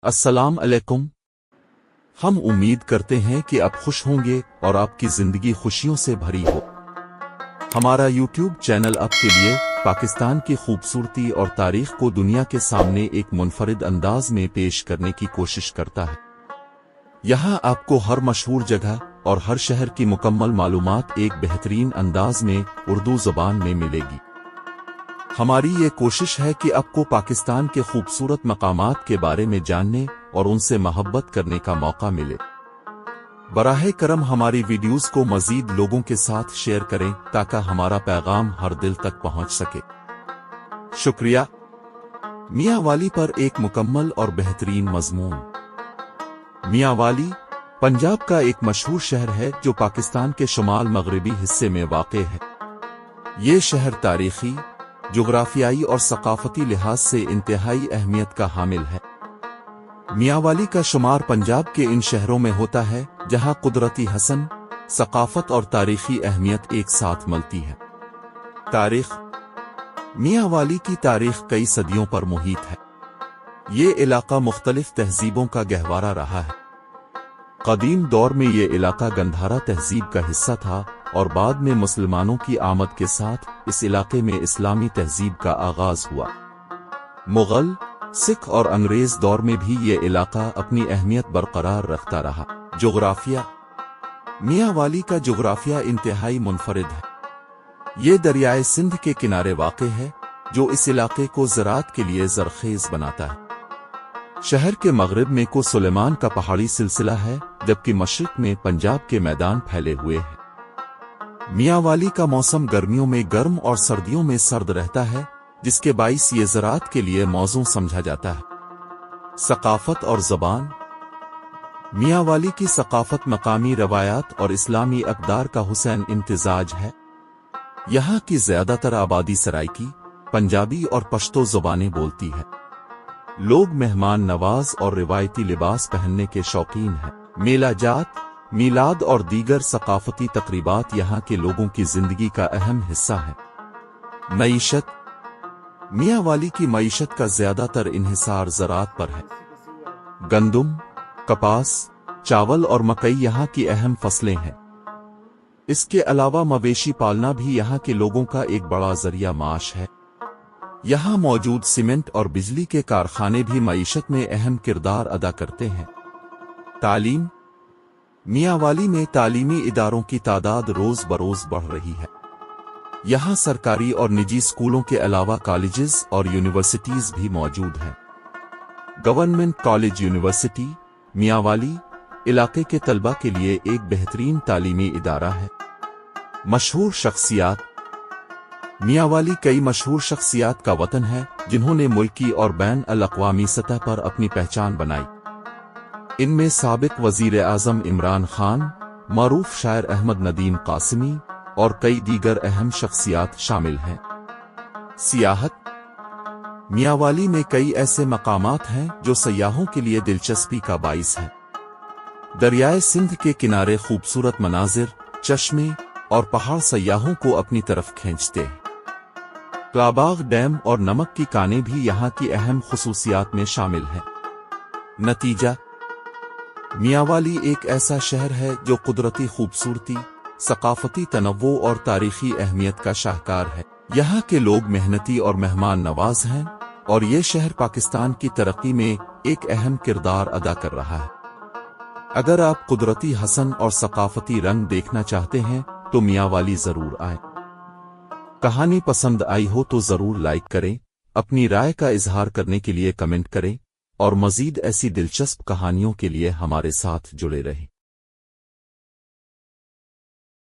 السلام علیکم۔ ہم امید کرتے ہیں کہ آپ خوش ہوں گے اور آپ کی زندگی خوشیوں سے بھری ہو۔ ہمارا یوٹیوب چینل آپ کے لیے پاکستان کی خوبصورتی اور تاریخ کو دنیا کے سامنے ایک منفرد انداز میں پیش کرنے کی کوشش کرتا ہے۔ یہاں آپ کو ہر مشہور جگہ اور ہر شہر کی مکمل معلومات ایک بہترین انداز میں اردو زبان میں ملے گی۔ ہماری یہ کوشش ہے کہ آپ کو پاکستان کے خوبصورت مقامات کے بارے میں جاننے اور ان سے محبت کرنے کا موقع ملے۔ براہ کرم ہماری ویڈیوز کو مزید لوگوں کے ساتھ شیئر کریں تاکہ ہمارا پیغام ہر دل تک پہنچ سکے۔ شکریہ۔ میاں والی پر ایک مکمل اور بہترین مضمون۔ میاں والی پنجاب کا ایک مشہور شہر ہے جو پاکستان کے شمال مغربی حصے میں واقع ہے۔ یہ شہر تاریخی، جغرافیائی اور ثقافتی لحاظ سے انتہائی اہمیت کا حامل ہے۔ میاں والی کا شمار پنجاب کے ان شہروں میں ہوتا ہے جہاں قدرتی حسن، ثقافت اور تاریخی اہمیت ایک ساتھ ملتی ہے۔ تاریخ۔ میاں والی کی تاریخ کئی صدیوں پر محیط ہے۔ یہ علاقہ مختلف تہذیبوں کا گہوارہ رہا ہے۔ قدیم دور میں یہ علاقہ گندھارا تہذیب کا حصہ تھا اور بعد میں مسلمانوں کی آمد کے ساتھ اس علاقے میں اسلامی تہذیب کا آغاز ہوا۔ مغل، سکھ اور انگریز دور میں بھی یہ علاقہ اپنی اہمیت برقرار رکھتا رہا۔ جغرافیہ۔ میاں والی کا جغرافیہ انتہائی منفرد ہے۔ یہ دریائے سندھ کے کنارے واقع ہے جو اس علاقے کو زراعت کے لیے زرخیز بناتا ہے۔ شہر کے مغرب میں کو سلیمان کا پہاڑی سلسلہ ہے جبکہ مشرق میں پنجاب کے میدان پھیلے ہوئے ہیں۔ میاں والی کا موسم گرمیوں میں گرم اور سردیوں میں سرد رہتا ہے جس کے باعث یہ زراعت کے لیے موزوں سمجھا جاتا ہے۔ ثقافت اور زبان۔ میاں والی کی ثقافت مقامی روایات اور اسلامی اقدار کا حسین امتزاج ہے۔ یہاں کی زیادہ تر آبادی سرائکی، پنجابی اور پشتو زبانیں بولتی ہے۔ لوگ مہمان نواز اور روایتی لباس پہننے کے شوقین ہیں۔ میلہ جات، میلاد اور دیگر ثقافتی تقریبات یہاں کے لوگوں کی زندگی کا اہم حصہ ہے۔ معیشت۔ میاں والی کی معیشت کا زیادہ تر انحصار زراعت پر ہے۔ گندم، کپاس، چاول اور مکئی یہاں کی اہم فصلیں ہیں۔ اس کے علاوہ مویشی پالنا بھی یہاں کے لوگوں کا ایک بڑا ذریعہ معاش ہے۔ یہاں موجود سیمنٹ اور بجلی کے کارخانے بھی معیشت میں اہم کردار ادا کرتے ہیں۔ تعلیم۔ میاں والی میں تعلیمی اداروں کی تعداد روز بروز بڑھ رہی ہے۔ یہاں سرکاری اور نجی اسکولوں کے علاوہ کالجز اور یونیورسٹیز بھی موجود ہیں۔ گورنمنٹ کالج یونیورسٹی میاں والی علاقے کے طلبہ کے لیے ایک بہترین تعلیمی ادارہ ہے۔ مشہور شخصیات۔ میاں والی کئی مشہور شخصیات کا وطن ہے جنہوں نے ملکی اور بین الاقوامی سطح پر اپنی پہچان بنائی۔ ان میں سابق وزیر اعظم عمران خان، معروف شاعر احمد ندیم قاسمی اور کئی دیگر اہم شخصیات شامل ہیں۔ سیاحت۔ میاں والی میں کئی ایسے مقامات ہیں جو سیاحوں کے لیے دلچسپی کا باعث ہیں۔ دریائے سندھ کے کنارے خوبصورت مناظر، چشمے اور پہاڑ سیاحوں کو اپنی طرف کھینچتے ہیں۔ کلاباغ ڈیم اور نمک کی کانیں بھی یہاں کی اہم خصوصیات میں شامل ہیں۔ نتیجہ۔ میاں والی ایک ایسا شہر ہے جو قدرتی خوبصورتی، ثقافتی تنوع اور تاریخی اہمیت کا شاہکار ہے۔ یہاں کے لوگ محنتی اور مہمان نواز ہیں اور یہ شہر پاکستان کی ترقی میں ایک اہم کردار ادا کر رہا ہے۔ اگر آپ قدرتی حسن اور ثقافتی رنگ دیکھنا چاہتے ہیں تو میاں والی ضرور آئیں۔ کہانی پسند آئی ہو تو ضرور لائک کریں، اپنی رائے کا اظہار کرنے کے لیے کمنٹ کریں اور مزید ایسی دلچسپ کہانیوں کے لیے ہمارے ساتھ جڑے رہیں۔